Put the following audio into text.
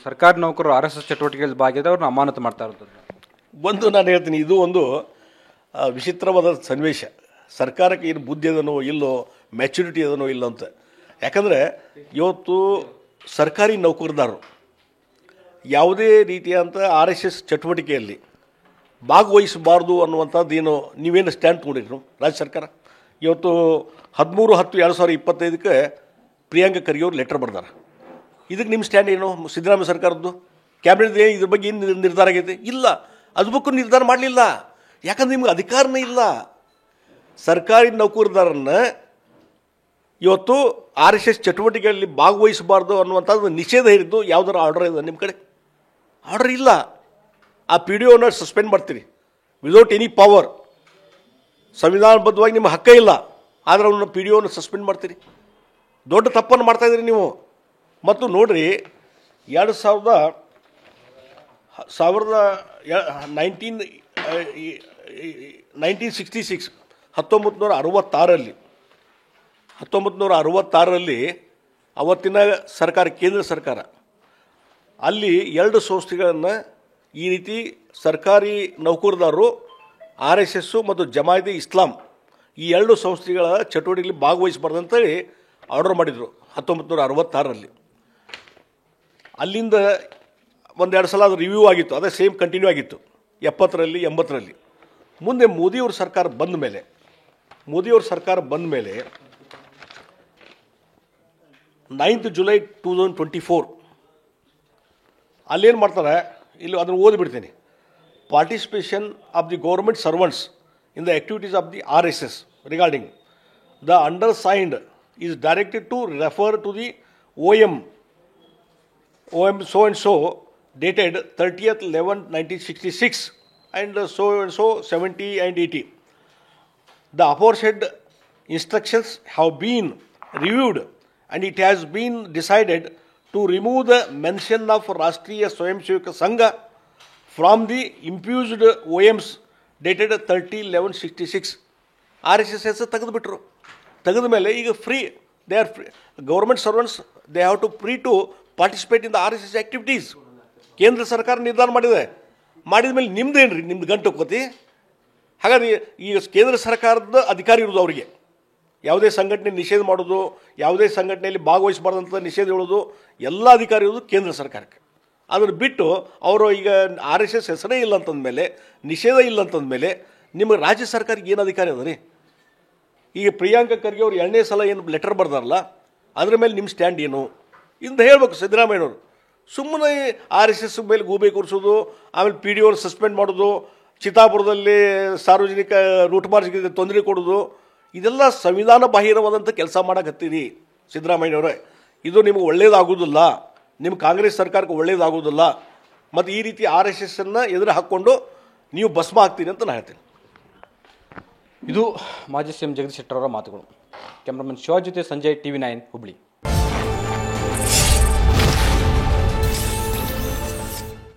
ಸರ್ಕಾರಿ ನೌಕರರು RSS ಚಟುವಟಿಕೆಯಲ್ಲಿ ಭಾಗಿಯಾದವ್ರನ್ನ ಅಮಾನತು ಮಾಡ್ತಾ ಇರೋದು. ಒಂದು ನಾನು ಹೇಳ್ತೀನಿ, ಇದು ಒಂದು ವಿಚಿತ್ರವಾದ ಸನ್ನಿವೇಶ. ಸರ್ಕಾರಕ್ಕೆ ಏನು ಬುದ್ಧಿ ಅದನೋ ಇಲ್ಲೋ, ಮ್ಯಾಚುರಿಟಿ ಅದನೋ ಇಲ್ಲ ಅಂತ. ಯಾಕಂದರೆ ಇವತ್ತು ಸರ್ಕಾರಿ ನೌಕರದಾರರು ಯಾವುದೇ ರೀತಿಯಾದಂಥ RSS ಚಟುವಟಿಕೆಯಲ್ಲಿ ಭಾಗವಹಿಸಬಾರ್ದು ಅನ್ನುವಂಥದ್ದು ಏನು ನೀವೇನು ಸ್ಟ್ಯಾಂಡ್ ತೊಗೊಂಡಿದ್ರು ರಾಜ್ಯ ಸರ್ಕಾರ? ಇವತ್ತು 13/10/2025 ಪ್ರಿಯಾಂಕ ಖರ್ಗೆ ಅವರು ಲೆಟರ್ ಬರ್ದಾರ. ಇದಕ್ಕೆ ನಿಮ್ಮ ಸ್ಟ್ಯಾಂಡ್ ಏನು? ಸಿದ್ದರಾಮಯ್ಯ ಸರ್ಕಾರದ್ದು ಕ್ಯಾಬಿನೆಟ್ ಇದ್ರ ಬಗ್ಗೆ ಏನು ನಿರ್ಧಾರ ಆಗೈತೆ? ಇಲ್ಲ, ಅದು ಬುಕ್ಕು ನಿರ್ಧಾರ ಮಾಡಲಿಲ್ಲ. ಯಾಕಂದ್ರೆ ನಿಮ್ಗೆ ಅಧಿಕಾರನೇ ಇಲ್ಲ. ಸರ್ಕಾರಿ ನೌಕರದಾರನ್ನ ಇವತ್ತು RSS ಚಟುವಟಿಕೆಯಲ್ಲಿ ಭಾಗವಹಿಸಬಾರ್ದು ಅನ್ನುವಂಥದ್ದು ನಿಷೇಧ ಇರಿದ್ದು ಯಾವುದಾರ ಆರ್ಡರ್ ಇದೆ ನಿಮ್ಮ ಕಡೆ? ಆರ್ಡರ್ ಇಲ್ಲ. ಆ PDOನ ಸಸ್ಪೆಂಡ್ ಮಾಡ್ತೀರಿ ವಿದೌಟ್ ಎನಿ ಪವರ್. ಸಂವಿಧಾನಬದ್ಧವಾಗಿ ನಿಮ್ಮ ಹಕ್ಕ ಇಲ್ಲ, ಆದರೆ ಅವನ್ನ PDOನ ಸಸ್ಪೆಂಡ್ ಮಾಡ್ತೀರಿ. ದೊಡ್ಡ ತಪ್ಪನ್ನು ಮಾಡ್ತಾಯಿದ್ದೀರಿ ನೀವು. ಮತ್ತು ನೋಡ್ರಿ, 1966 1966ರಲ್ಲಿ ಅವತ್ತಿನ ಸರ್ಕಾರ, ಕೇಂದ್ರ ಸರ್ಕಾರ, ಅಲ್ಲಿ 2 ಸಂಸ್ಥೆಗಳನ್ನು ಈ ರೀತಿ ಸರ್ಕಾರಿ ನೌಕರದಾರರು RSS ಮತ್ತು ಜಮಾಯಿತೆ ಇಸ್ಲಾಂ ಈ 2 ಸಂಸ್ಥೆಗಳ ಚಟುವಟಿಕೆಯಲ್ಲಿ ಭಾಗವಹಿಸಬಾರ್ದು ಅಂತೇಳಿ ಆರ್ಡರ್ ಮಾಡಿದರು 1966ರಲ್ಲಿ. ಅಲ್ಲಿಂದ 1-2 ಸಲ ಅದು ರಿವ್ಯೂ ಆಗಿತ್ತು, ಅದೇ ಸೇಮ್ ಕಂಟಿನ್ಯೂ ಆಗಿತ್ತು 70ರಲ್ಲಿ 80ರಲ್ಲಿ. ಮುಂದೆ ಮೋದಿಯವ್ರ ಸರ್ಕಾರ ಬಂದ ಮೇಲೆ 9th July 2024 ಅಲ್ಲೇನು ಮಾಡ್ತಾರೆ, ಇಲ್ಲಿ ಅದನ್ನು ಓದಿಬಿಡ್ತೀನಿ. Participation of the government servants in the activities of the RSS regarding the undersigned is directed to refer to the OM so and so dated 30/11/1966 and so 70 and 80. The aforesaid instructions have been reviewed and it has been decided to remove the mention of Rashtriya Swayamsevak Sangha from the impugned OMs dated 30/11/66. RSS ತೆಗೆದುಬಿಟ್ರು. ತೆಗೆದ ಮೇಲೆ ಈಗ free, they are free government servants, they have to free to participate in the RSS activities. ಕೇಂದ್ರ ಸರ್ಕಾರ ನಿರ್ಧಾರ ಮಾಡಿದೆ. ಮಾಡಿದ ಮೇಲೆ ನಿಮ್ದೇನು ರೀ, ನಿಮ್ದು ಗಂಟು ಹೋಗ್ತಿ? ಹಾಗಾದ್ರೆ ಈಗ ಕೇಂದ್ರ ಸರ್ಕಾರದ ಅಧಿಕಾರಿ ಇರೋದು ಅವರಿಗೆ. ಯಾವುದೇ ಸಂಘಟನೆ ನಿಷೇಧ ಮಾಡೋದು, ಯಾವುದೇ ಸಂಘಟನೆಯಲ್ಲಿ ಭಾಗವಹಿಸಬಾರ್ದಂಥ ನಿಷೇಧ ಹೇಳೋದು ಎಲ್ಲ ಅಧಿಕಾರಿ ಇರೋದು ಕೇಂದ್ರ ಸರ್ಕಾರಕ್ಕೆ. ಅದನ್ನು ಬಿಟ್ಟು ಅವರು ಈಗ RSS ಹೆಸರೇ ಇಲ್ಲ ಅಂತಂದಮೇಲೆ, ನಿಷೇಧ ಇಲ್ಲ ಅಂತಂದಮೇಲೆ ನಿಮಗೆ ರಾಜ್ಯ ಸರ್ಕಾರಕ್ಕೆ ಏನು ಅಧಿಕಾರಿ ಅದ ರೀ? ಈಗ ಪ್ರಿಯಾಂಕ ಖರ್ಗೆ ಅವರು 2ನೇ ಸಲ ಏನು ಲೆಟರ್ ಬರ್ದಾರಲ್ಲ, ಅದ್ರ ಮೇಲೆ ನಿಮ್ಮ ಸ್ಟ್ಯಾಂಡ್ ಏನು ಇಂದ ಹೇಳಬೇಕು ಸಿದ್ದರಾಮಯ್ಯನವರು. ಸುಮ್ಮನೆ RSS ಮೇಲೆ ಗೂಬೆ ಕೂರಿಸೋದು, ಆಮೇಲೆ PDO ಸಸ್ಪೆಂಡ್ ಮಾಡೋದು, ಚಿತ್ತಾಪುರದಲ್ಲಿ ಸಾರ್ವಜನಿಕ ರೂಟ್ ಮಾರ್ಚ್ಗೆ ತೊಂದರೆ ಕೊಡೋದು, ಇದೆಲ್ಲ ಸಂವಿಧಾನ ಬಾಹಿರವಾದಂಥ ಕೆಲಸ ಮಾಡಕತ್ತೀರಿ ಸಿದ್ದರಾಮಯ್ಯನವರೇ. ಇದು ನಿಮಗೆ ಒಳ್ಳೆಯದಾಗೋದಿಲ್ಲ, ನಿಮ್ಮ ಕಾಂಗ್ರೆಸ್ ಸರ್ಕಾರಕ್ಕೆ ಒಳ್ಳೆಯದಾಗೋದಿಲ್ಲ. ಮತ್ತು ಈ ರೀತಿ RSSನ್ನು ಎದುರು ಹಾಕ್ಕೊಂಡು ನೀವು ಭಸ್ಮ ಹಾಕ್ತೀರಿ ಅಂತ ನಾನು ಹೇಳ್ತೀನಿ. ಇದು ಮಾಜಿ CM ಜಗದೀಶ್ ಶೆಟ್ಟರ್ ಅವರ ಮಾತುಗಳು. ಕ್ಯಾಮ್ರಾಮನ್ ಶಿವಾಜ್ ಜೊತೆ ಸಂಜಯ್, TV9 ಹುಬ್ಳಿ.